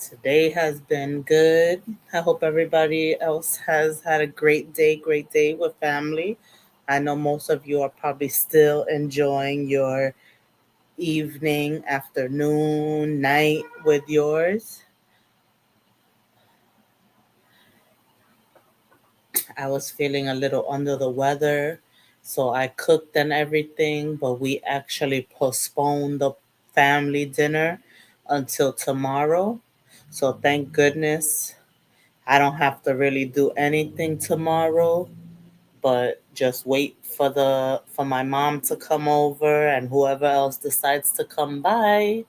Today has been good. I hope everybody else has had a great day with family. I know most of you are probably still enjoying your evening, afternoon, night with yours. I was feeling a little under the weather, so I cooked and everything, but we actually postponed the family dinner until tomorrow. So thank goodness I don't have to really do anything tomorrow, but just wait for my mom to come over and whoever else decides to come by.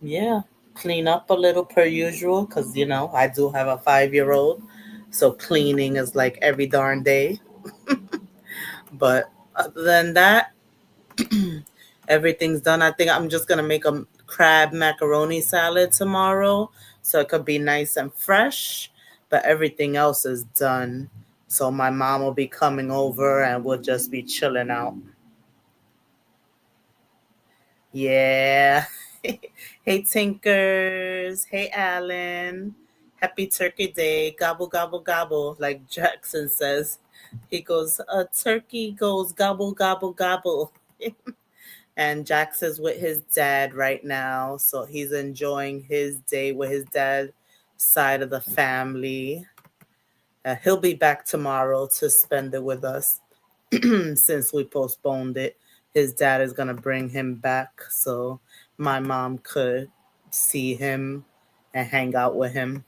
Yeah, clean up a little per usual because I do have a 5-year-old, so cleaning is like every darn day. But other than that, everything's done. I think I'm just gonna make a crab macaroni salad tomorrow, so it could be nice and fresh. But everything else is done. So my mom will be coming over, and we'll just be chilling out. Yeah. Hey Tinkers. Hey Alan. Happy Turkey Day. Gobble gobble gobble, like Jackson says. He goes, a turkey goes gobble gobble gobble. And Jax is with his dad right now, so he's enjoying his day with his dad side of the family. He'll be back tomorrow to spend it with us since we postponed it. His dad is gonna bring him back so my mom could see him and hang out with him.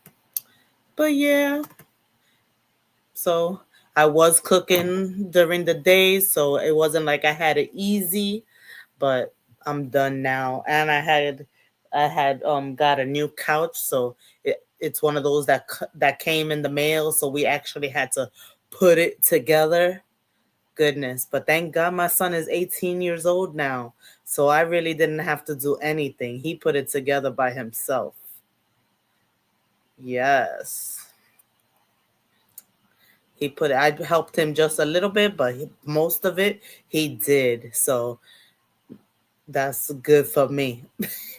But yeah, so I was cooking during the day, so it wasn't like I had it easy, but I'm done now. And I had got a new couch, so it's one of those that came in the mail, so we actually had to put it together. Goodness, but thank God my son is 18 years old now, so I really didn't have to do anything. He put it together by himself. Yes. I helped him just a little bit, but most of it he did. So that's good for me.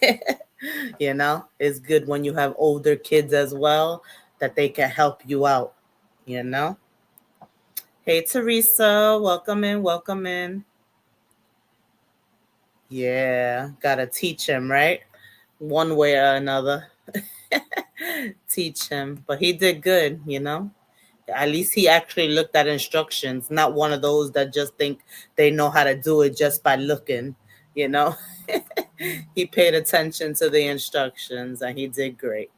It's good when you have older kids as well that they can help you out, you know? Hey, Teresa, welcome in, welcome in. Yeah, gotta teach him, right? One way or another. Teach him. But he did good. At least he actually looked at instructions, not one of those that just think they know how to do it just by looking, you know? He paid attention to the instructions and he did great.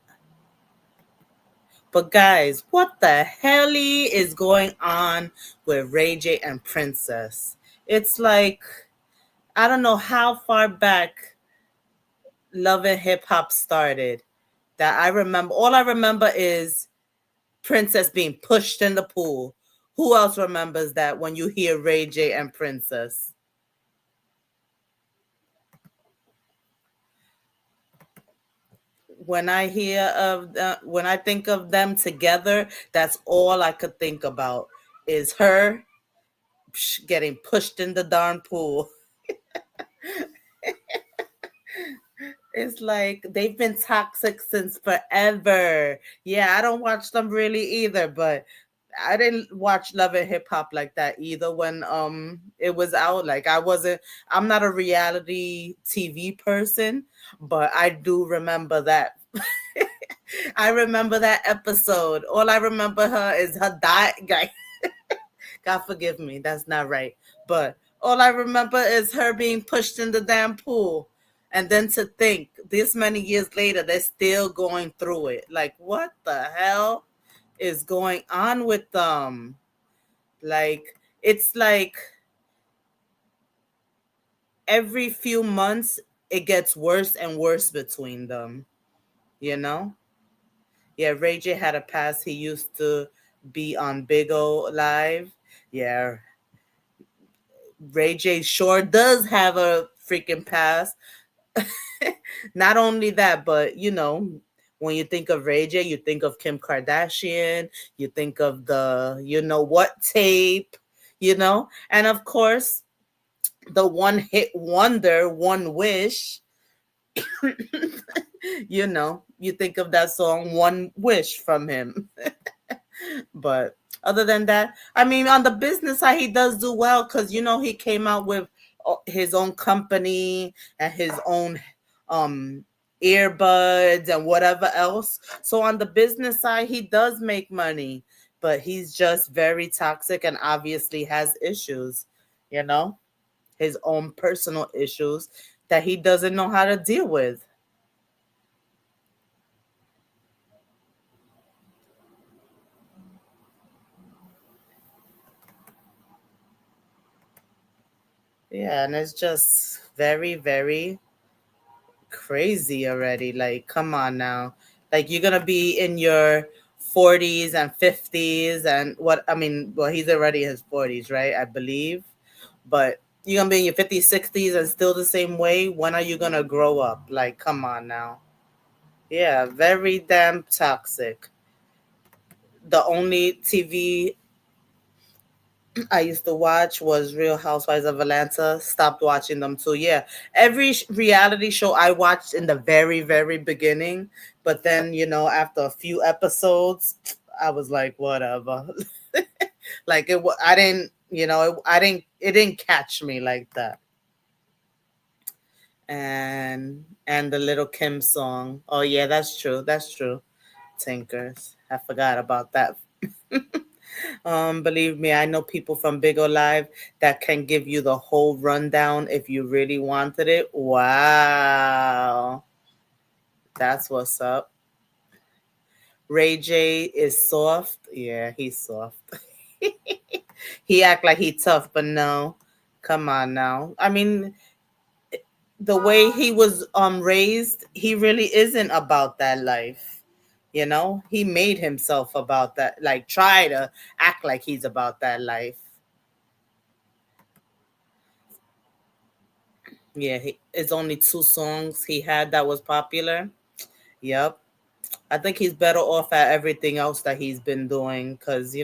But guys, what the hell is going on with Ray J and Princess? It's like, I don't know how far back Love and Hip Hop started. That I remember, all I remember is Princess being pushed in the pool. Who else remembers that when you hear Ray J and Princess? When I think of them together, that's all I could think about is her getting pushed in the darn pool. It's like they've been toxic since forever. Yeah, I don't watch them really either, but I didn't watch Love and Hip Hop like that either when it was out. Like I'm not a reality TV person, but I do remember that. I remember that episode. All I remember her is her guy. God forgive me, that's not right. But all I remember is her being pushed in the damn pool. And then to think this many years later, they're still going through it. Like, what the hell is going on with them? Like, it's like every few months, it gets worse and worse between them, you know? Yeah, Ray J had a past. He used to be on Big O Live. Yeah, Ray J sure does have a freaking past. Not only that, but when you think of Ray J, you think of Kim Kardashian, you think of the what tape, and of course the one hit wonder, One Wish. You think of that song One Wish from him. But other than that, I mean, on the business side, he does do well because he came out with his own company and his own um earbuds and whatever else. So on the business side, he does make money, but he's just very toxic and obviously has issues, you know, his own personal issues that he doesn't know how to deal with. Yeah, and it's just very, very crazy already. Like, come on now. Like, you're gonna be in your 40s and 50s, and what I mean, well, he's already in his 40s, right? I believe. But you're gonna be in your 50s, 60s, and still the same way. When are you gonna grow up? Like, come on now. Yeah, very damn toxic. The only TV I used to watch was Real Housewives of Atlanta. Stopped watching them too. Yeah, every reality show I watched in the very, very beginning, but then after a few episodes, I was like, whatever. Like I didn't, it didn't catch me like that. And the Little Kim song. Oh yeah, that's true. That's true. Tinkers. I forgot about that. Believe me, I know people from Big O Live that can give you the whole rundown if you really wanted it. Wow. That's what's up. Ray J is soft. Yeah, he's soft. He act like he tough, but no. Come on now. I mean, the way he was raised, he really isn't about that life. He made himself about that, like try to act like he's about that life. Yeah, it's only two songs he had that was popular. Yep. I think he's better off at everything else that he's been doing because,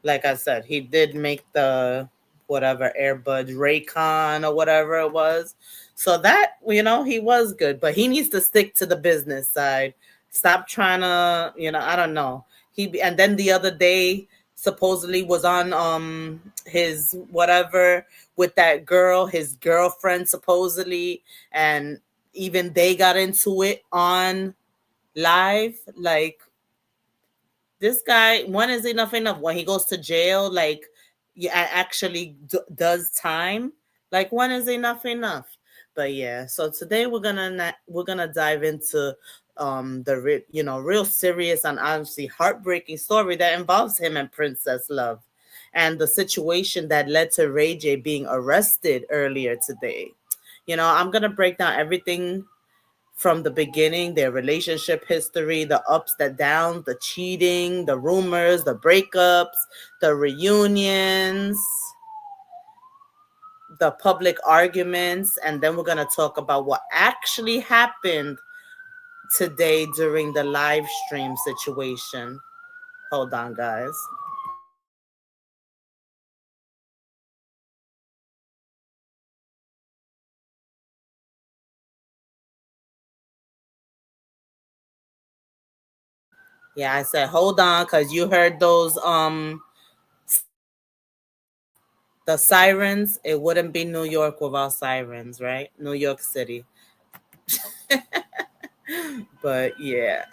like I said, he did make the whatever earbuds Raycon or whatever it was. So that, he was good, but he needs to stick to the business side. Stop trying to, I don't know. And then the other day supposedly was on his whatever with that girl, his girlfriend supposedly, and even they got into it on live. Like, this guy, when is enough? When he goes to jail, like, yeah, actually does time. Like, when is enough? But yeah, so today we're gonna dive into real serious and honestly heartbreaking story that involves him and Princess Love, and the situation that led to Ray J being arrested earlier today. I'm gonna break down everything from the beginning, their relationship history, the ups, the downs, the cheating, the rumors, the breakups, the reunions, the public arguments, and then we're going to talk about what actually happened today during the live stream situation. Hold on, guys. Yeah, I said hold on because you heard those the sirens. It wouldn't be New York without sirens, right? New York City. But yeah,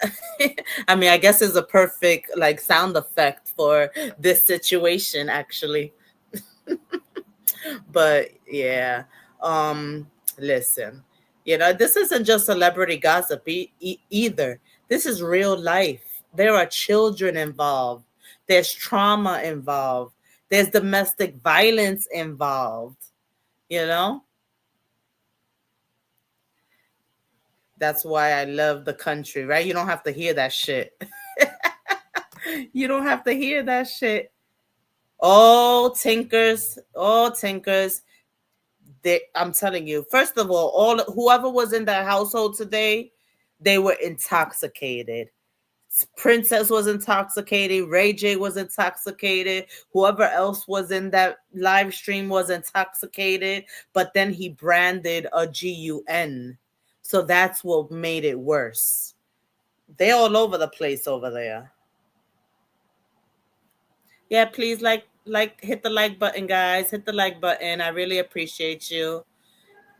I mean, I guess it's a perfect like sound effect for this situation actually. But yeah, um listen, this isn't just celebrity gossip either. This is real life. There are children involved, there's trauma involved, there's domestic violence involved, you know that's why I love the country, right? You don't have to hear that shit. You don't have to hear that shit. All tinkers. I'm telling you. First of all whoever was in that household today, they were intoxicated. Princess was intoxicated. Ray J was intoxicated. Whoever else was in that live stream was intoxicated. But then he branded a GUN. So that's what made it worse. They're all over the place over there. Yeah, please hit the like button, guys. Hit the like button. I really appreciate you.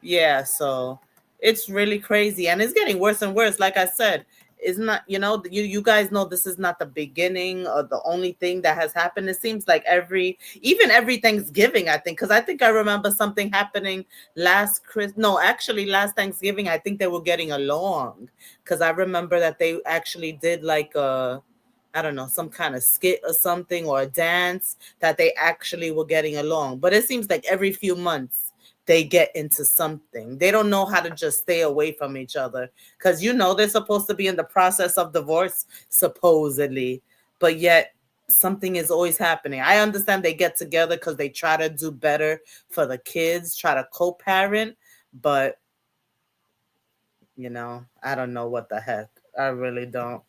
Yeah, so it's really crazy and it's getting worse and worse. Like I said, it's not, you guys know this is not the beginning or the only thing that has happened. It seems like even every Thanksgiving, I think, because I think I remember something happening last Thanksgiving. I think they were getting along because I remember that they actually did like I don't know, some kind of skit or something or a dance that they actually were getting along. But it seems like every few months they get into something. They don't know how to just stay away from each other because they're supposed to be in the process of divorce supposedly, but yet something is always happening. I understand they get together because they try to do better for the kids, try to co-parent, but I don't know what the heck. I really don't.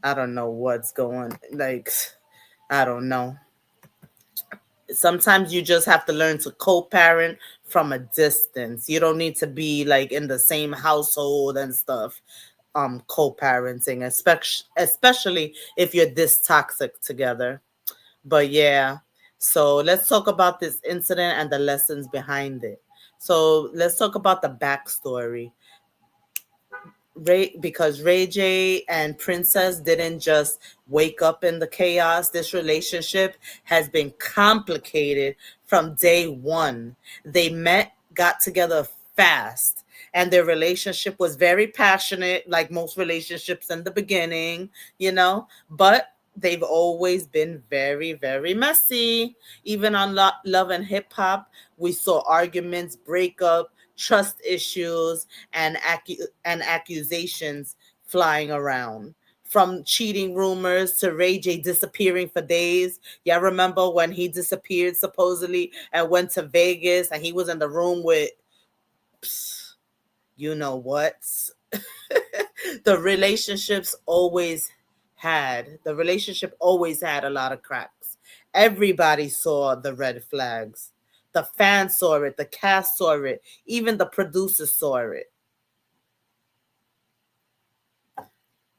I don't know what's going, like, I don't know. Sometimes you just have to learn to co-parent from a distance. You don't need to be like in the same household and stuff. Co-parenting, especially if you're this toxic together. But yeah, so let's talk about this incident and the lessons behind it. So let's talk about the backstory. Because Ray J and Princess didn't just wake up in the chaos. This relationship has been complicated from day one. They met, got together fast, and their relationship was very passionate, like most relationships in the beginning, but they've always been very, very messy. Even on Love and Hip Hop, we saw arguments, breakup, trust issues, and accusations flying around. From cheating rumors to Ray J disappearing for days. Yeah, remember when he disappeared supposedly and went to Vegas and he was in the room with, you know what? The relationship always had a lot of cracks. Everybody saw the red flags. The fans saw it, the cast saw it, even the producers saw it.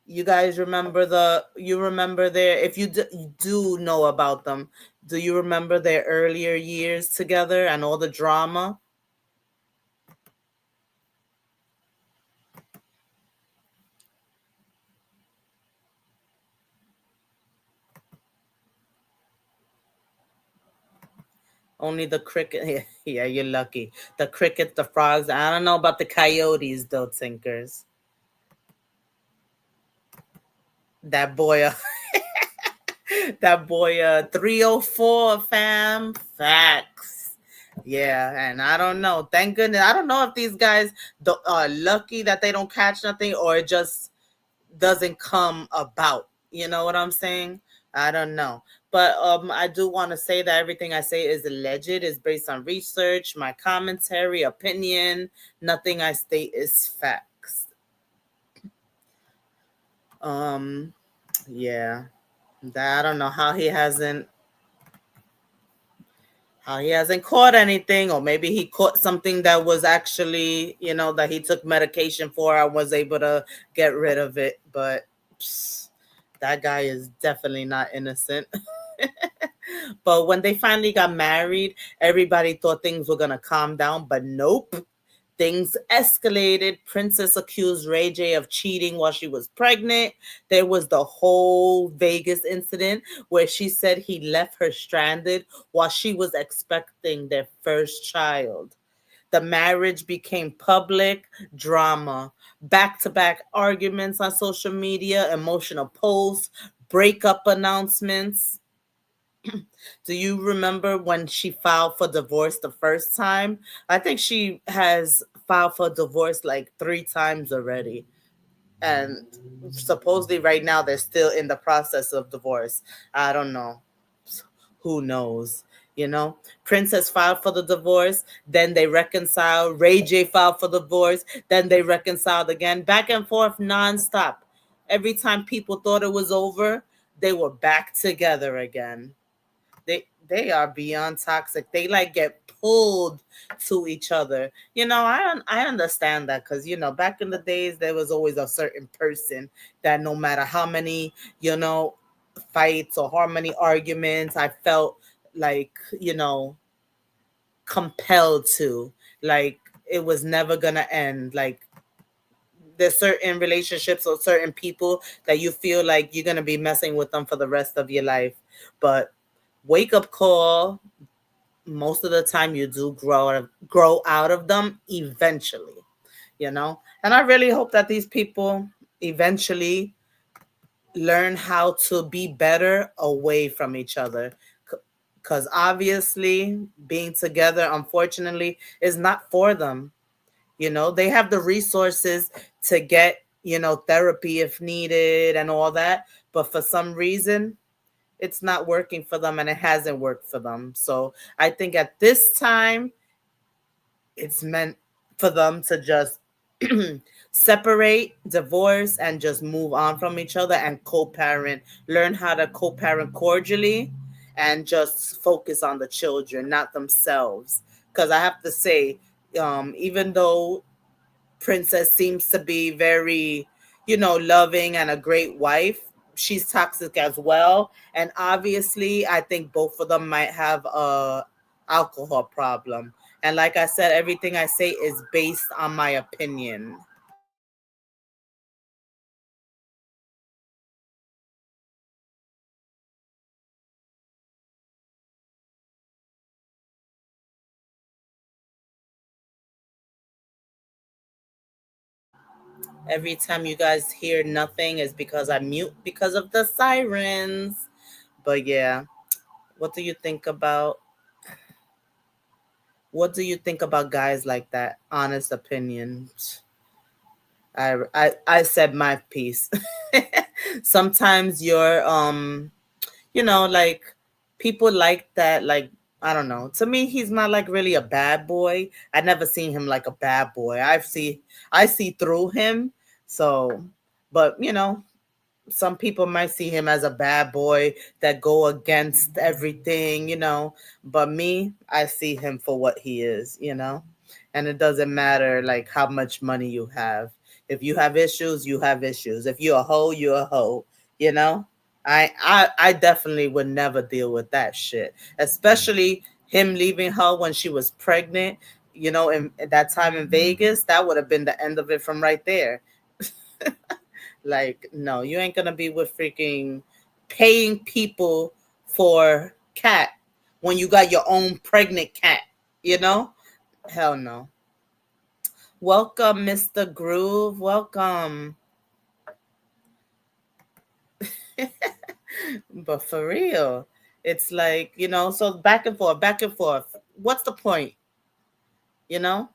You guys remember their, if you do know about them, do you remember their earlier years together and all the drama? Only the cricket. Yeah, you're lucky. The crickets, the frogs. I don't know about the coyotes, though, Tinkers. That boy, that boy, 304, fam. Facts. Yeah, and I don't know. Thank goodness. I don't know if these guys are lucky that they don't catch nothing or it just doesn't come about. You know what I'm saying? I don't know. But I do want to say that everything I say is alleged, is based on research, my commentary, opinion. Nothing I state is facts. Um, yeah. I don't know how he hasn't caught anything, or maybe he caught something that was actually, that he took medication for. I was able to get rid of it, but that guy is definitely not innocent. But when they finally got married, everybody thought things were gonna calm down, but nope. Things escalated. Princess accused Ray J of cheating while she was pregnant. There was the whole Vegas incident where she said he left her stranded while she was expecting their first child. The marriage became public drama, back to back arguments on social media, emotional posts, breakup announcements. Do you remember when she filed for divorce the first time? I think she has filed for divorce like 3 times already. And supposedly right now they're still in the process of divorce. I don't know. Who knows? Princess filed for the divorce, then they reconciled. Ray J filed for the divorce, then they reconciled again. Back and forth nonstop. Every time people thought it was over, they were back together again. they are beyond toxic. They like get pulled to each other. I understand that because back in the days there was always a certain person that no matter how many you know fights or how many arguments I felt like compelled to, like it was never gonna end. Like there's certain relationships or certain people that you feel like you're gonna be messing with them for the rest of your life. But wake up call, most of the time you do grow out of them eventually. And I really hope that these people eventually learn how to be better away from each other, because obviously being together, unfortunately, is not for them. They have the resources to get therapy if needed and all that, but for some reason it's not working for them, and it hasn't worked for them. So I think at this time it's meant for them to just separate, divorce, and just move on from each other and co-parent. Learn how to co-parent cordially and just focus on the children, not themselves. Because I have to say, even though Princess seems to be very, loving and a great wife, she's toxic as well. And obviously, I think both of them might have a alcohol problem. And like I said, everything I say is based on my opinion. Every time you guys hear nothing is because I mute because of the sirens. But yeah, what do you think about guys like that? Honest opinions. I said my piece. Sometimes like people like that, like I don't know. To me, he's not like really a bad boy. I never seen him like a bad boy. I see through him. So, but some people might see him as a bad boy that go against everything. But me, I see him for what he is. And it doesn't matter like how much money you have. If you have issues, you have issues. If you're a hoe, you're a hoe. You know, I definitely would never deal with that shit, especially him leaving her when she was pregnant. In at that time in Vegas, that would have been the end of it from right there. Like, no, you ain't gonna be with freaking paying people for cat when you got your own pregnant cat, you know? Hell no. Welcome, Mr. Groove. Welcome. But for real, it's like, so back and forth, back and forth. What's the point? You know?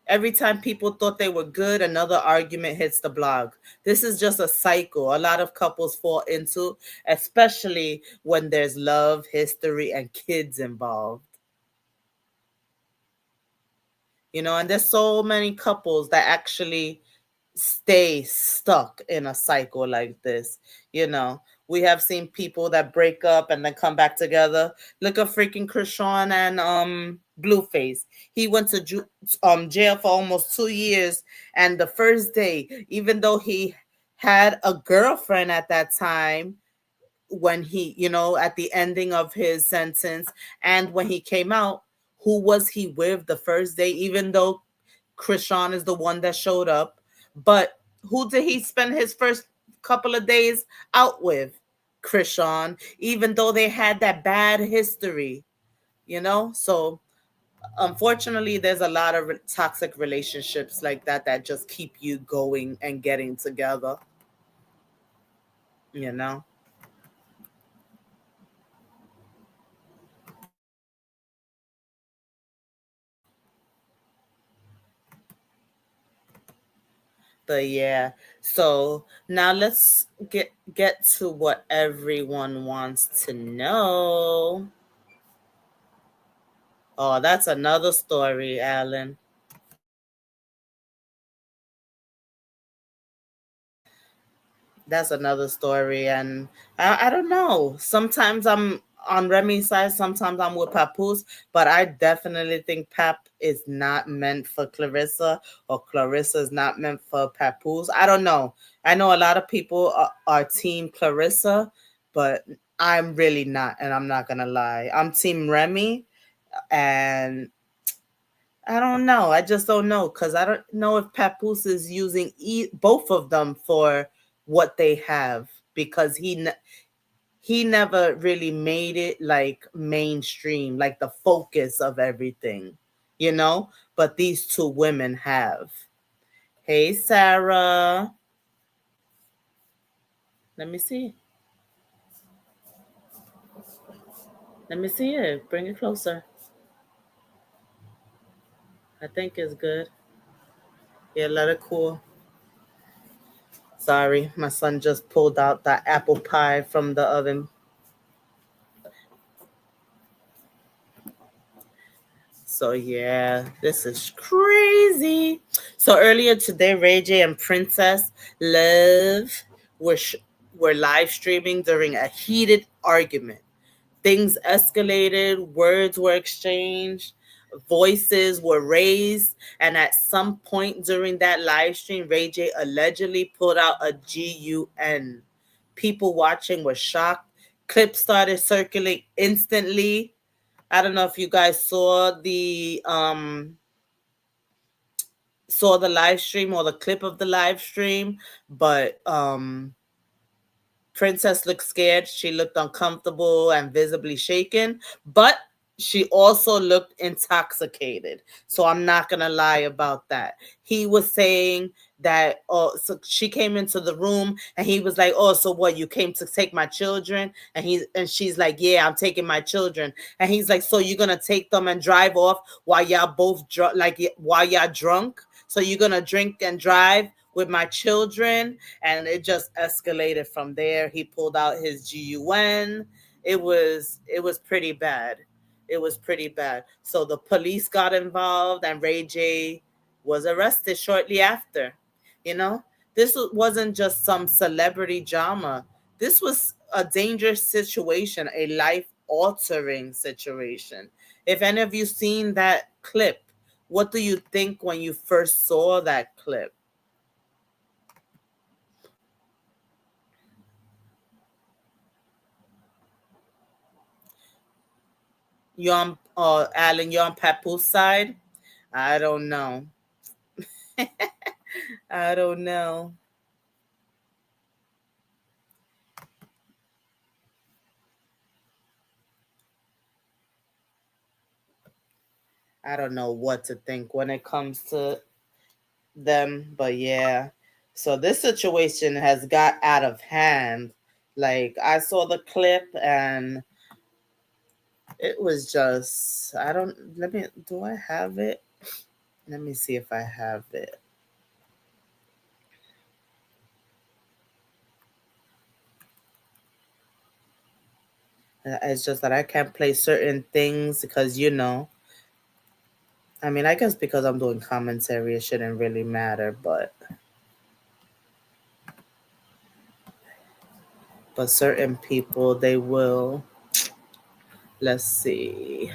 Every time people thought they were good, another argument hits the blog. This is just a cycle a lot of couples fall into, especially when there's love, history, and kids involved. And there's so many couples that actually stay stuck in a cycle like this. We have seen people that break up and then come back together. Look at freaking Krishan and Blueface. He went to jail for almost 2 years, and the first day, even though he had a girlfriend at that time, when he, at the ending of his sentence, and when he came out, who was he with the first day? Even though Krishan is the one that showed up. But who did he spend his first couple of days out with? Krishan, even though they had that bad history. So unfortunately, there's a lot of toxic relationships like that just keep you going and getting together. You know. But yeah, so now let's get to what everyone wants to know. Oh, that's another story, Alan. That's another story. And I don't know. Sometimes I'm on Remy's side, sometimes I'm with Papoose, but I definitely think Pap is not meant for Clarissa, or Clarissa is not meant for Papoose. I don't know. I know a lot of people are team Clarissa, but I'm really not, and I'm not gonna lie. I'm team Remy, and I don't know. I just don't know, because I don't know if Papoose is using both of them for what they have, because he never really made it like mainstream, like the focus of everything, you know. But these two women have. Hey, Sarah. Let me see. Let me see it. Bring it closer. I think it's good. Yeah, let it cool. Sorry, my son just pulled out that apple pie from the oven. So yeah, this is crazy. So earlier today, Ray J and Princess Love were sh- were live streaming during a heated argument. Things escalated, words were exchanged, voices were raised, and at some point during that live stream, Ray J allegedly pulled out a gun. People watching were shocked. Clips started circulating instantly. I don't know if you guys saw the live stream or the clip of the live stream, but Princess looked scared. She looked uncomfortable and visibly shaken, but she also looked intoxicated. So I'm not going to lie about that. He was saying that, oh, so she came into the room and he was like, "Oh, so what? You came to take my children?" And she's like, "Yeah, I'm taking my children." And he's like, "So you're going to take them and drive off while y'all both drunk, like while y'all drunk? So you're going to drink and drive with my children?" And it just escalated from there. He pulled out his gun. It was pretty bad. It was pretty bad. So the police got involved, and Ray J was arrested shortly after. You know, this wasn't just some celebrity drama. This was a dangerous situation, a life altering situation. If any of you seen that clip, what do you think when you first saw that clip? You on Alan, you on Papoose side? I don't know. I don't know. I don't know what to think when it comes to them, but yeah. So this situation has got out of hand. Like, I saw the clip and it was just, I don't, let me, do I have it? Let me see if I have it. It's just that I can't play certain things because, I mean, I guess because I'm doing commentary, it shouldn't really matter, but certain people, they will. Let's see.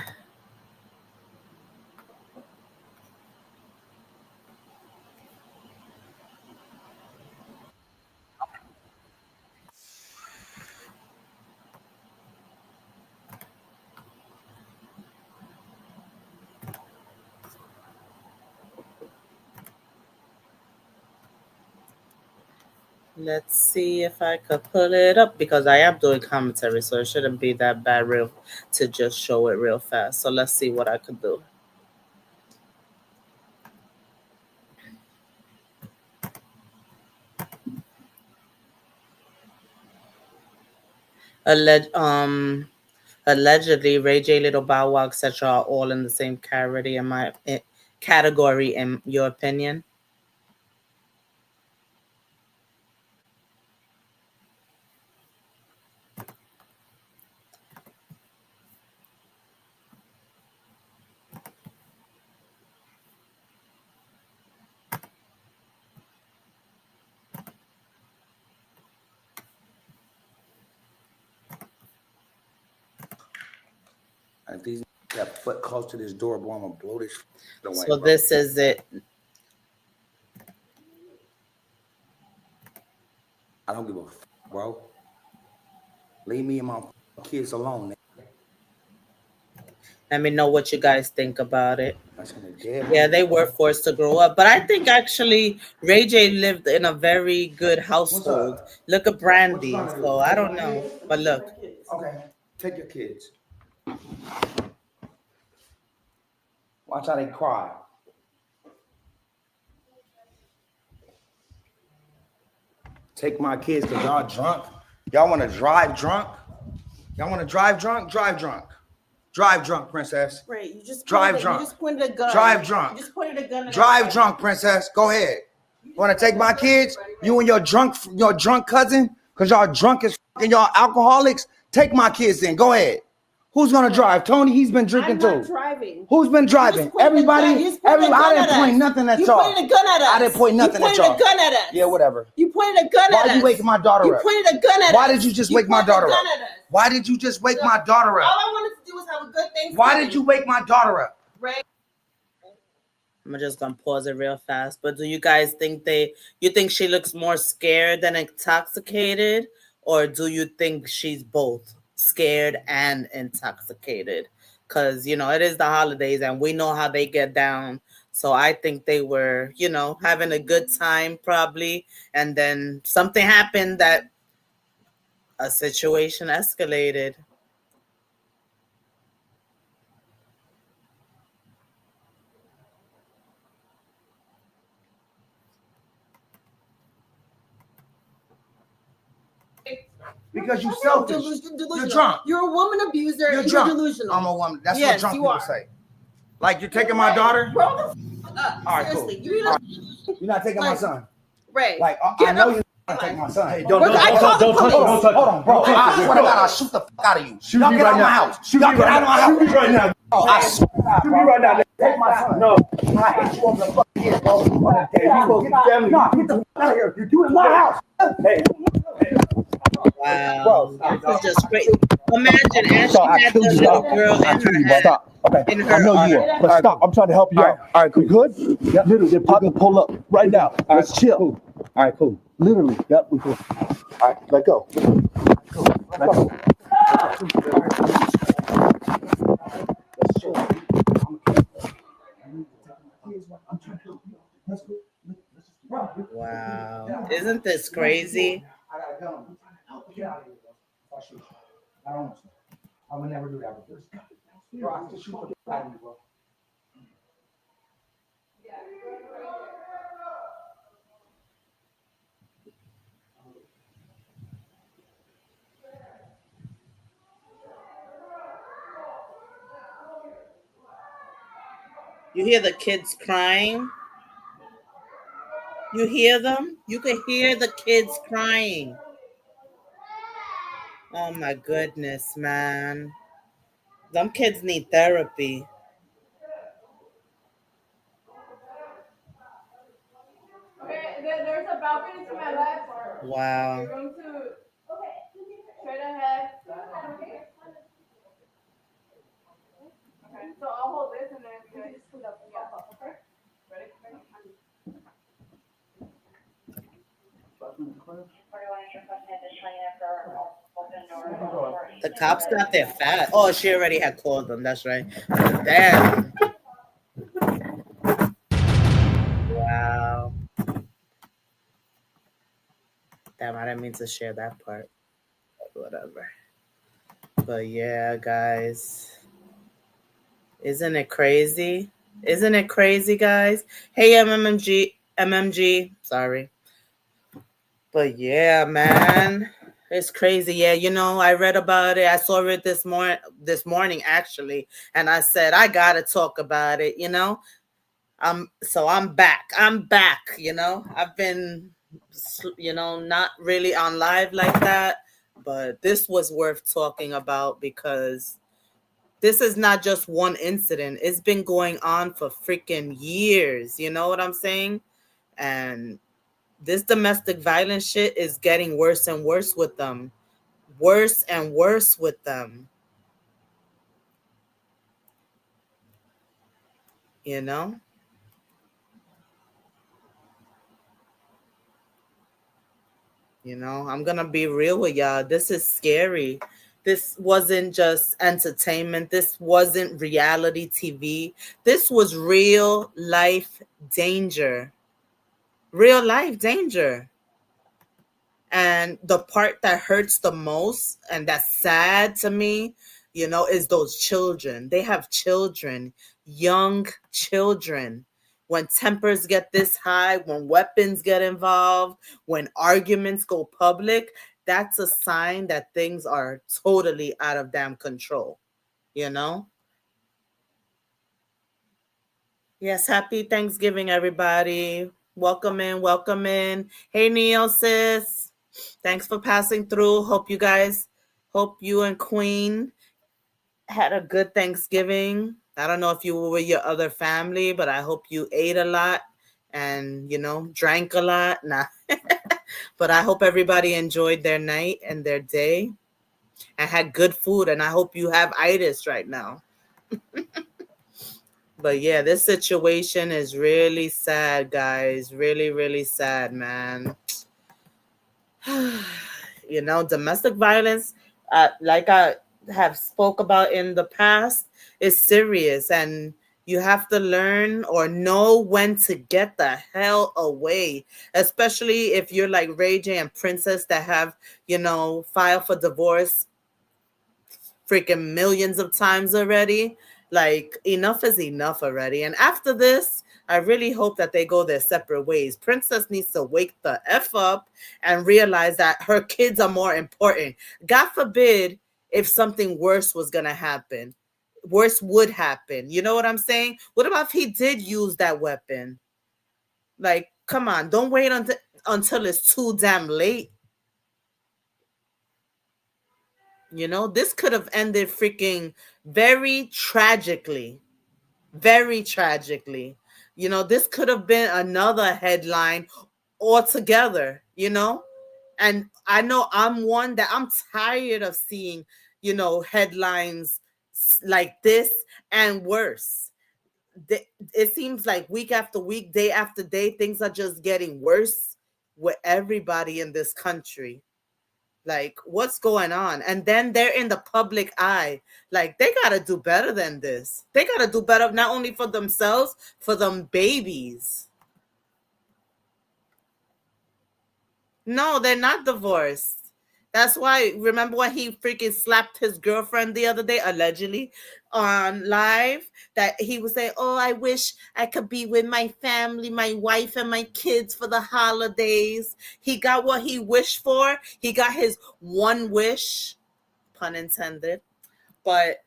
Let's see if I could pull it up, because I am doing commentary, so it shouldn't be that bad real to just show it real fast. So let's see what I could do. Alleg- um, Allegedly, Ray J, Little Bow Wow, etc., are all in the same category. In your opinion? If these got foot close to this door, boy, I'm gonna blow this away. So this is it. I don't give a bro. Leave me and my kids alone. Let me know what you guys think about it. That's gonna dead. Yeah, they were forced to grow up. But I think actually Ray J lived in a very good household. Look at Brandy. So I don't know. But look. Okay, take your kids. Watch how they cry. Take my kids because y'all drunk. Y'all want to drive drunk? Y'all want to drive drunk? Drive drunk. Drive drunk, princess. Right, you just drive drunk. You just pointed a gun. Drive drunk. You just pointed a gun. Drive drunk, princess. Go ahead. You want to take my kids? You and your drunk cousin? Because y'all drunk as and y'all alcoholics? Take my kids in. Go ahead. Who's gonna drive? Tony, he's been drinking too. I'm not driving. Who's been driving? Everybody. I didn't point nothing at y'all. You pointed a gun at us. I didn't point nothing at y'all. You pointed a gun at us. Yeah, whatever. You pointed a gun at us. Why you waking my daughter up? You pointed a gun at us. Why did you just wake my daughter up? Why did you just wake my daughter up? All I wanted to do was have a good Thanksgiving. Why did you wake my daughter up? Right. I'm just gonna pause it real fast. But do you guys think you think she looks more scared than intoxicated? Or do you think she's both scared and intoxicated? Because, you know, it is the holidays and we know how they get down. So I think they were, you know, having a good time probably. And then something happened that a situation escalated. Because you're selfish. You're drunk. You're a woman abuser. You're and drunk. You're delusional. I'm a woman. That's what drunk people say. Like you're taking my daughter? Grow the up. All right, Seriously. cool. You're not taking my son. Right. Like I know you're not taking my son. Hey, don't touch him. Hold on, bro. I swear to God, I'll shoot the fuck out of you. Y'all get out of my house. Y'all get out of my house. Shoot me right now. I swear to God, bro. Shoot me right now. Take my son. No. I hit you over the fucking head, bro. Hey, you go get family. No, get the fuck out of here. You're doing my house. Hey. Wow. This is just crazy. Imagine Ashley had the little girl in her head. Stop. Okay. In her I know you are. But stop. I'm trying to help you out. All right, cool. You good? Yep. Literally, they're about to pull up right now. Let's chill. Cool. All right, cool. Literally. Yep. We cool. All right. Let go. Cool. Let's go. Let's chill. Wow. Isn't this crazy? I got a gun. Get out of here, bro. I'll shoot you. I don't want to. I would never do that with this. Bro, I can shoot the fuck out of you, bro. You hear the kids crying? You hear them? You can hear the kids crying. Oh my goodness, man. Them kids need therapy. Okay, there's a balcony to my left. Wow. You're going to straight ahead. Okay, so I'll hold this and then you just put up. Yeah, okay. Ready? The cops got their fat. Oh, she already had called them. That's right. Damn. Wow. Damn, I didn't mean to share that part. Whatever. But yeah, guys. Isn't it crazy? Isn't it crazy, guys? Hey, MMG. Sorry. But yeah, man. It's crazy. Yeah, you know, I read about it. I saw it this morning, actually. And I said, I got to talk about it, you know. So I'm back. You know. I've been, you know, not really on live like that. But this was worth talking about because this is not just one incident. It's been going on for freaking years. You know what I'm saying? And this domestic violence shit is getting worse and worse with them. Worse and worse with them. you know? I'm gonna be real with y'all. This is scary. This wasn't just entertainment. This wasn't reality TV. This was real life danger. Real life danger. And the part that hurts the most and that's sad to me, is those children. They have children, young children. When tempers get this high, when weapons get involved, when arguments go public, that's a sign that things are totally out of damn control, you know? Yes, happy Thanksgiving, everybody. Welcome in, welcome in. Hey, Neil, sis. Thanks for passing through. Hope you and Queen had a good Thanksgiving. I don't know if you were with your other family, but I hope you ate a lot and, drank a lot. Nah. But I hope everybody enjoyed their night and their day and had good food. And I hope you have itis right now. But yeah, this situation is really sad, guys. Really, really sad, man. Domestic violence, like I have spoke about in the past, is serious, and you have to learn or know when to get the hell away, especially if you're like Ray J and Princess that have, filed for divorce freaking millions of times already. Like, enough is enough already. And after this, I really hope that they go their separate ways. Princess needs to wake the F up and realize that her kids are more important. God forbid if something worse was going to happen. Worse would happen. You know what I'm saying? What about if he did use that weapon? Like, come on, don't wait until it's too damn late. This could have ended freaking very tragically. Very tragically. This could have been another headline altogether, And I know I'm one that I'm tired of seeing, headlines like this and worse. It seems like week after week, day after day, things are just getting worse with everybody in this country. Like, what's going on? And then they're in the public eye. Like, they got to do better than this. They got to do better, not only for themselves, for them babies. No, they're not divorced. That's why, remember when he freaking slapped his girlfriend the other day, allegedly, on live, that he was saying, oh, I wish I could be with my family, my wife and my kids for the holidays. He got what he wished for. He got his one wish, pun intended. But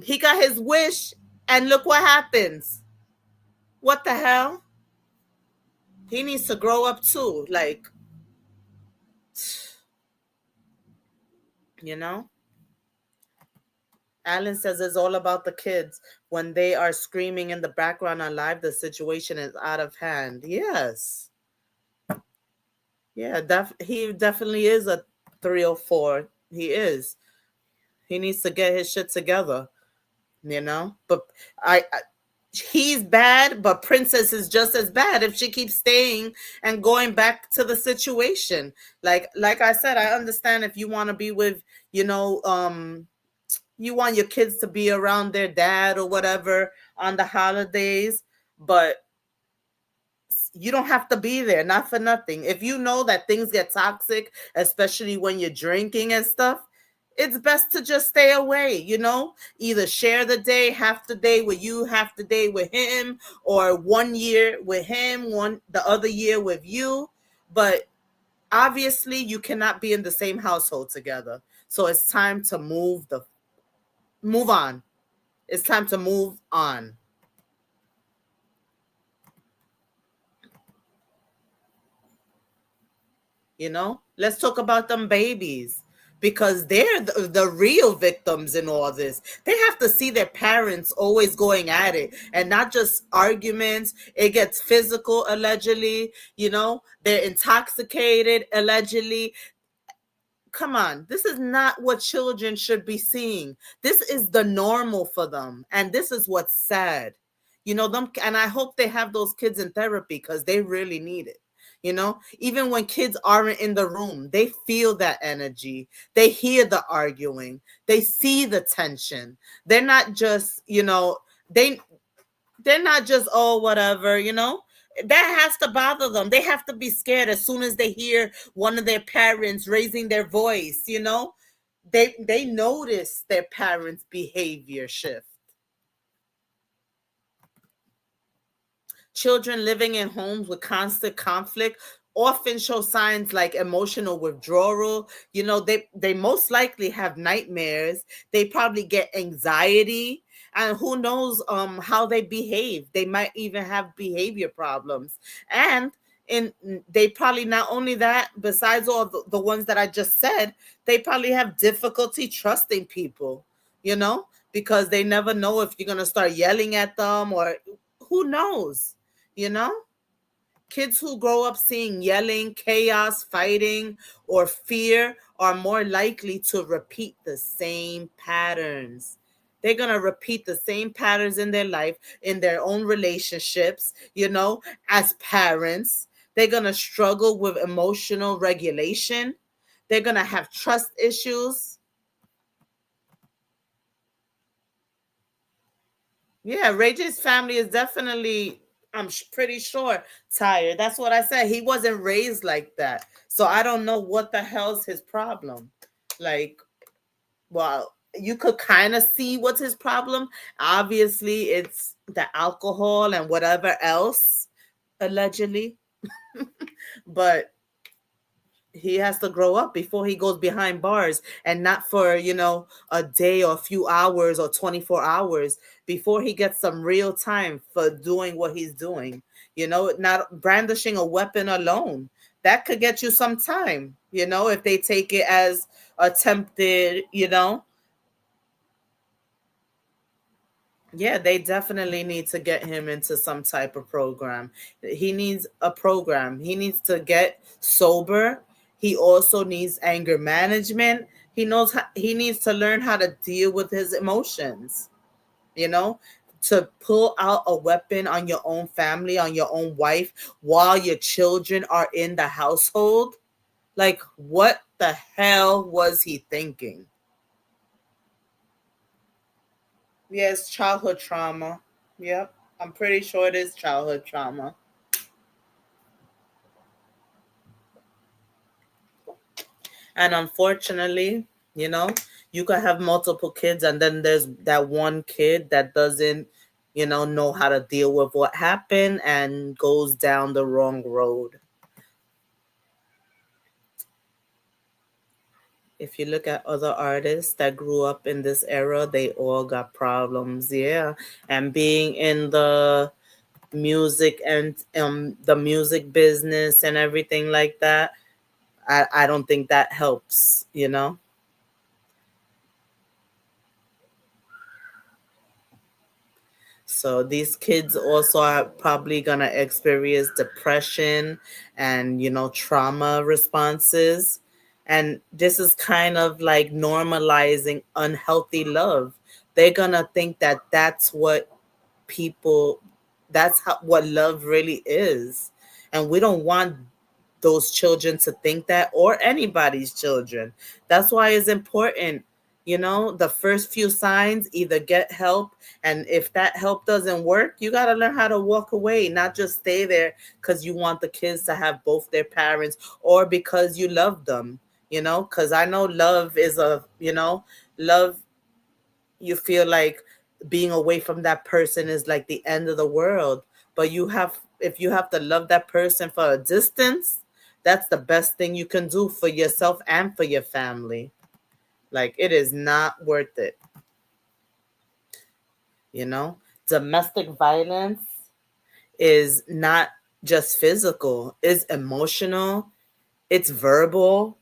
he got his wish, and look what happens. What the hell? He needs to grow up too. Like, Alan says it's all about the kids. When they are screaming in the background on live, the situation is out of hand. Yes. Yeah, he definitely is a 304. He is. He needs to get his shit together, But he's bad, but Princess is just as bad if she keeps staying and going back to the situation. Like I said, I understand if you want to be with, you want your kids to be around their dad or whatever on the holidays, but you don't have to be there, not for nothing. If you know that things get toxic, especially when you're drinking and stuff, it's best to just stay away, either share the day, half the day with you, half the day with him, or 1 year with him, the other year with you. But obviously you cannot be in the same household together. So it's time to move on. It's time to move on. Let's talk about them babies, because they're the real victims in all this. They have to see their parents always going at it, and not just arguments. It gets physical, allegedly. They're intoxicated, allegedly. Come on, this is not what children should be seeing. This is the normal for them, and this is what's sad. You know, them, and I hope they have those kids in therapy because they really need it. You know, even when kids aren't in the room, they feel that energy. They hear the arguing. They see the tension. They're not just, you know, they're not just, oh, whatever, you know. That has to bother them. They have to be scared as soon as they hear one of their parents raising their voice, you know. They notice their parents' behavior shift. Children living in homes with constant conflict often show signs like emotional withdrawal. You know, they most likely have nightmares. They probably get anxiety, and who knows how they behave. They might even have behavior problems. And in they probably, not only that, besides all the ones that I just said, they probably have difficulty trusting people, you know, because they never know if you're going to start yelling at them, or who knows, you know. Kids who grow up seeing yelling, chaos, fighting, or fear are more likely to repeat the same patterns. They're going to repeat the same patterns in their life, in their own relationships, you know, as parents. They're going to struggle with emotional regulation. They're going to have trust issues. Yeah, Ray J's family is definitely, I'm pretty sure, tired. That's what I said. He wasn't raised like that. So I don't know what the hell's his problem. Like, well, you could kind of see what's his problem. Obviously, it's the alcohol and whatever else, allegedly. But he has to grow up before he goes behind bars, and not for, you know, a day or a few hours or 24 hours, before he gets some real time for doing what he's doing. You know, not brandishing a weapon alone. That could get you some time, you know, if they take it as attempted, you know. Yeah, they definitely need to get him into some type of program. He needs a program. He needs to get sober. He also needs anger management. He needs to learn how to deal with his emotions, you know, to pull out a weapon on your own family, on your own wife, while your children are in the household. Like, what the hell was he thinking? Yes, childhood trauma. Yep. I'm pretty sure it is childhood trauma. And unfortunately, you know, you could have multiple kids, and then there's that one kid that doesn't, you know how to deal with what happened and goes down the wrong road. If you look at other artists that grew up in this era, they all got problems. Yeah. And being in the music and the music business and everything like that, I don't think that helps, you know. So these kids also are probably gonna experience depression and, you know, trauma responses. And this is kind of like normalizing unhealthy love. They're gonna think that people what love really is. And we don't want those children to think that, or anybody's children. That's why it's important, you know, the first few signs, either get help, and if that help doesn't work, you got to learn how to walk away, not just stay there because you want the kids to have both their parents, or because you love them, you know, because I know love is love, you feel like being away from that person is like the end of the world. But if you have to love that person for a distance, that's the best thing you can do for yourself and for your family. Like, it is not worth it. You know, domestic violence is not just physical, it's emotional, it's verbal,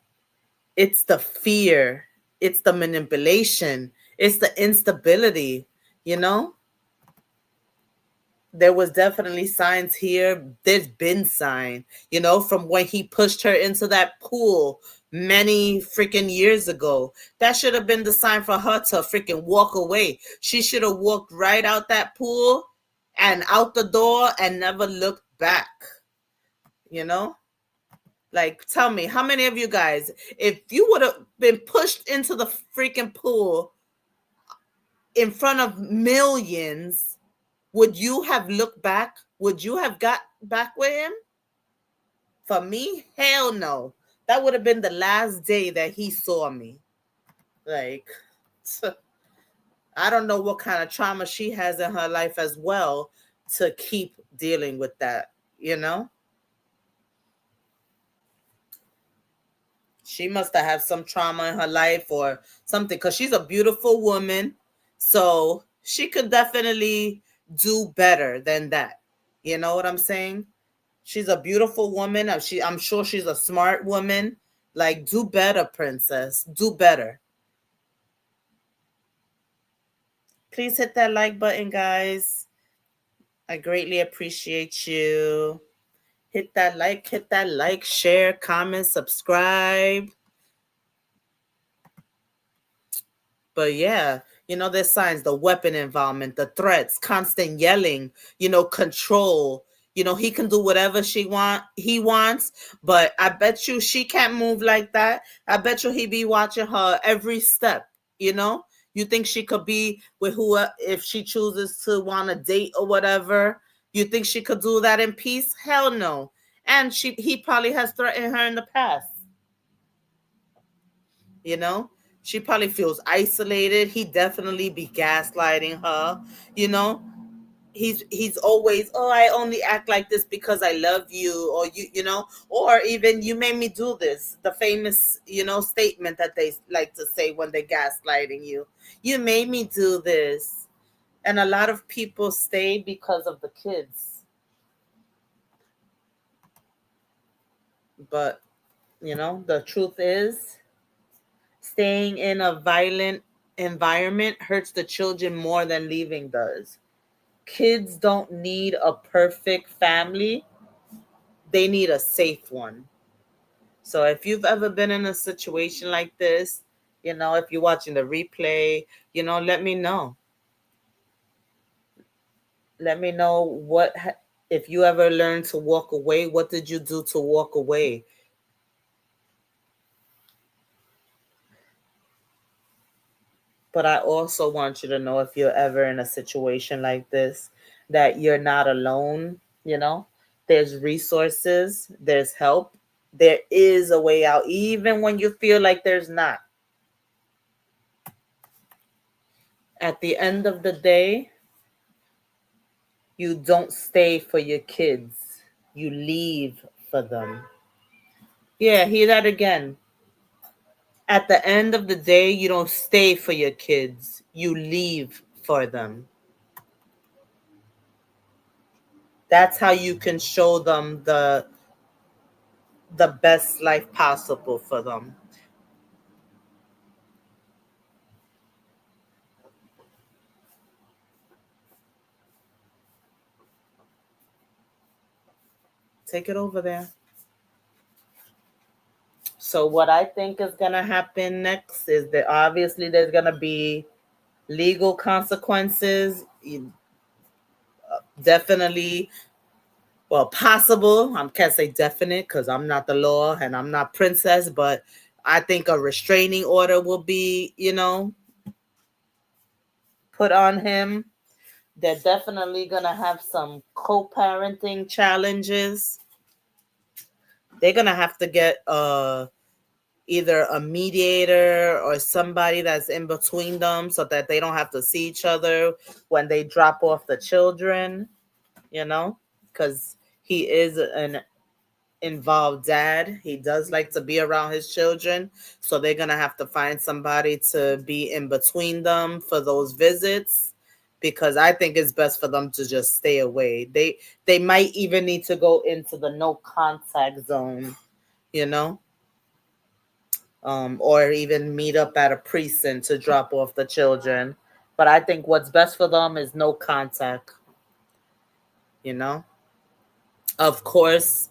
it's the fear, it's the manipulation, it's the instability, you know. There was definitely signs here. There's been sign, you know, from when he pushed her into that pool many freaking years ago. That should have been the sign for her to freaking walk away. She should have walked right out that pool and out the door and never looked back, you know? Like, tell me, how many of you guys, if you would have been pushed into the freaking pool in front of millions, would you have looked back? Would you have got back with him? For me, hell no. That would have been the last day that he saw me. Like, I don't know what kind of trauma she has in her life as well to keep dealing with that, you know? She must have had some trauma in her life or something, because she's a beautiful woman. So she could definitely do better than that. You know what I'm saying? She's a beautiful woman. I'm sure she's a smart woman. Like, do better, princess. Do better. Please hit that like button, guys. I greatly appreciate you. Hit that like, share, comment, subscribe. But yeah, there's signs, the weapon involvement, the threats, constant yelling, control. He can do whatever he wants, but I bet you she can't move like that. I bet you he be watching her every step, You think she could be with whoever if she chooses to want to date or whatever? You think she could do that in peace? Hell no. And he probably has threatened her in the past. you know she probably feels isolated. He definitely be gaslighting her. you know he's always, oh, I only act like this because I love you, or or even, you made me do this, the famous statement that they like to say when they're gaslighting you. You made me do this. And a lot of people stay because of the kids, but the truth is, staying in a violent environment hurts the children more than leaving does. Kids don't need a perfect family, they need a safe one. So if you've ever been in a situation like this, if you're watching the replay, let me know. Let me know if you ever learned to walk away, what did you do to walk away? But I also want you to know, if you're ever in a situation like this, that you're not alone. There's resources, there's help, there is a way out, even when you feel like there's not. At the end of the day, you don't stay for your kids, you leave for them. Yeah, hear that again. At the end of the day, you don't stay for your kids, you leave for them. That's how you can show them the best life possible for them. Take it over there. So what I think is going to happen next is that obviously there's going to be legal consequences. Definitely, well, possible. I can't say definite because I'm not the law and I'm not princess, but I think a restraining order will be, put on him. They're definitely going to have some co-parenting challenges. They're going to have to get either a mediator or somebody that's in between them so that they don't have to see each other when they drop off the children, because he is an involved dad. He does like to be around his children. So they're going to have to find somebody to be in between them for those visits, because I think it's best for them to just stay away. They might even need to go into the no contact zone, or even meet up at a precinct to drop off the children. But I think what's best for them is no contact. Of course,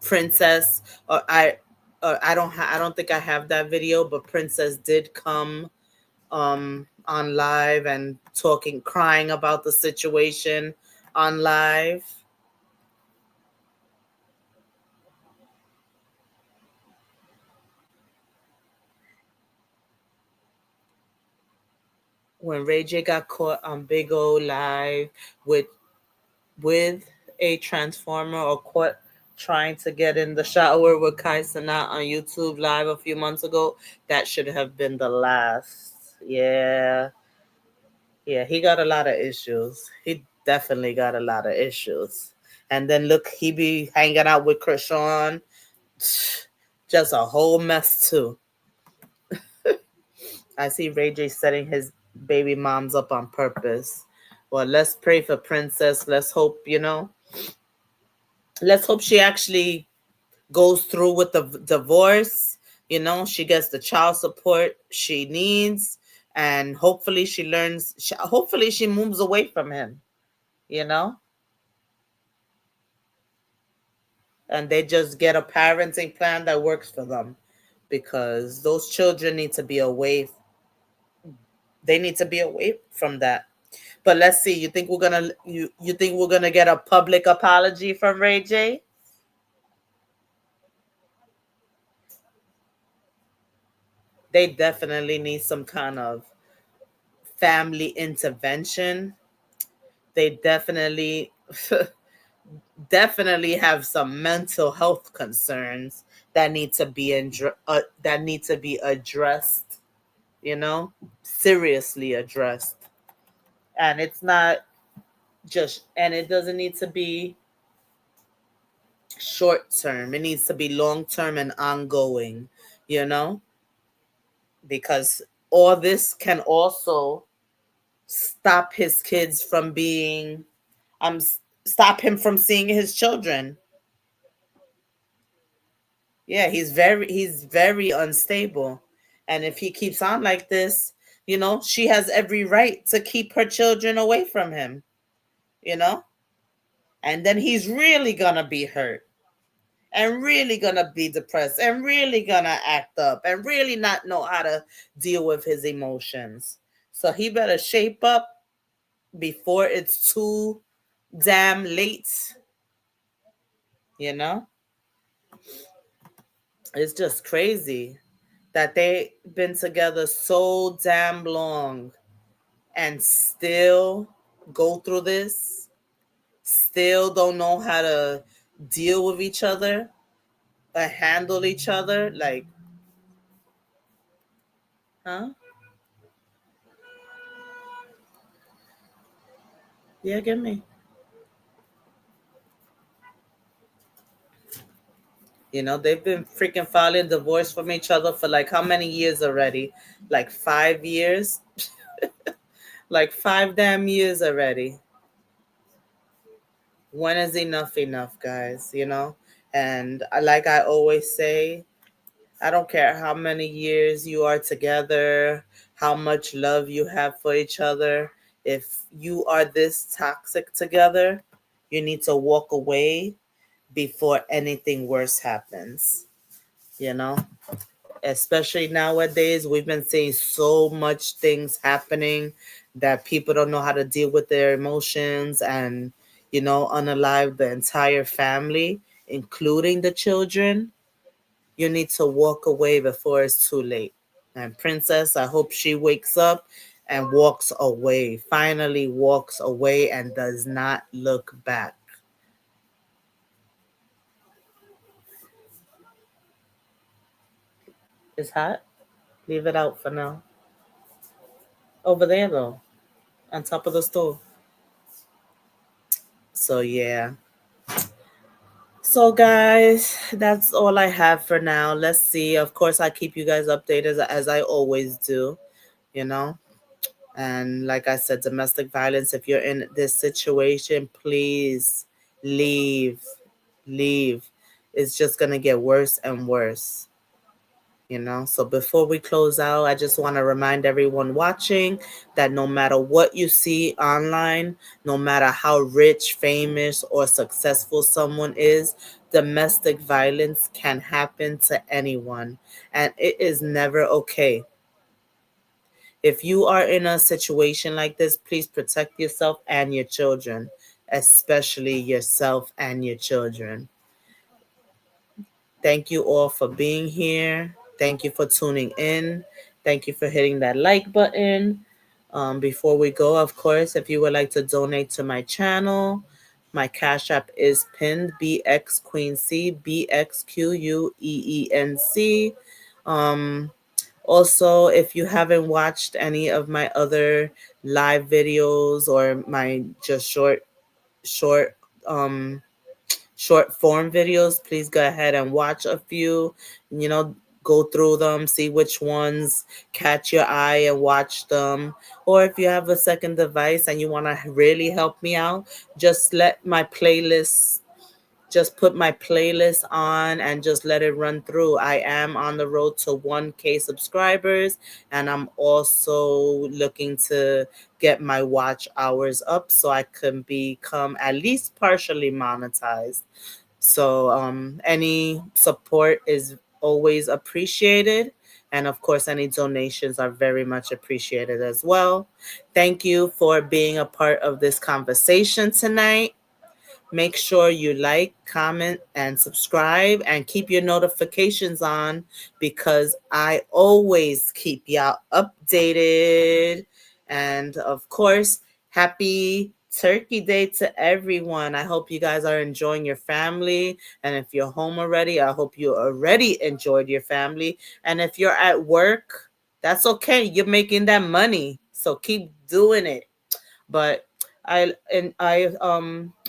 Princess, I don't think I have that video, but Princess did come on live and crying about the situation on live. When Ray J got caught on Big O Live with a transformer, or caught trying to get in the shower with Kai Sanat on YouTube Live a few months ago, that should have been the last. Yeah. Yeah, he got a lot of issues. He definitely got a lot of issues. And then look, he be hanging out with Krishan. Just a whole mess too. I see Ray J setting his baby moms up on purpose. Well, let's pray for Princess. Let's hope, let's hope she actually goes through with the divorce. She gets the child support she needs, and hopefully she learns, hopefully she moves away from him, you know? And they just get a parenting plan that works for them, because those children need to be away. They need to be away from that. But let's see. You think we're gonna get a public apology from Ray J? They definitely need some kind of family intervention. They definitely have some mental health concerns that need to be addressed. Seriously addressed. And it's not and it doesn't need to be short term. It needs to be long term and ongoing, you know, because all this can also stop his kids from being, um, stop him from seeing his children. Yeah, he's very unstable. And if he keeps on like this, she has every right to keep her children away from him, you know? And then he's really gonna be hurt, and really gonna be depressed, and really gonna act up, and really not know how to deal with his emotions. So he better shape up before it's too damn late, you know? It's just crazy that they been together so damn long and still go through this, still don't know how to deal with each other, handle each other. Like, huh? Yeah, give me. They've been freaking filing divorce from each other for like how many years already? Like 5 years? Like 5 damn years already. When is enough, guys? And like I always say, I don't care how many years you are together, how much love you have for each other. If you are this toxic together, you need to walk away before anything worse happens. You know? Especially nowadays, we've been seeing so much things happening that people don't know how to deal with their emotions, and unalive the entire family, including the children. You need to walk away before it's too late. And Princess, I hope she wakes up and walks away, finally walks away, and does not look back. It's hot. Leave it out for now. Over there though, on top of the stove. So yeah. So guys, that's all I have for now. Let's see. Of course, I keep you guys updated as I always do, you know. And like I said, domestic violence, if you're in this situation, please leave. Leave. It's just going to get worse and worse. So before we close out, I just want to remind everyone watching that no matter what you see online, no matter how rich, famous, or successful someone is, domestic violence can happen to anyone, and it is never okay. If you are in a situation like this, please protect yourself and your children. especially yourself and your children. Thank you all for being here. Thank you for tuning in. Thank you for hitting that like button. Before we go, of course, if you would like to donate to my channel, my Cash App is pinned BX Queen C, BXQUEENC. Also, if you haven't watched any of my other live videos or my just short um short form videos, please go ahead and watch a few, you know, go through them, see which ones catch your eye and watch them. Or if you have a second device and you want to really help me out, just let my playlist just put my playlist on and just let it run through. I am on the road to 1K subscribers, and I'm also looking to get my watch hours up so I can become at least partially monetized. So any support is always appreciated. And of course, any donations are very much appreciated as well. Thank you for being a part of this conversation tonight. Make sure you like, comment, and subscribe, and keep your notifications on because I always keep y'all updated. And of course, happy Turkey Day to everyone. I hope you guys are enjoying your family. And if you're home already, I hope you already enjoyed your family. And if you're at work, that's okay. You're making that money. So keep doing it. But I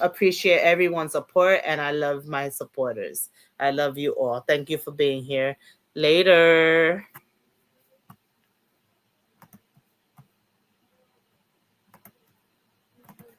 appreciate everyone's support and I love my supporters. I love you all. Thank you for being here. Later.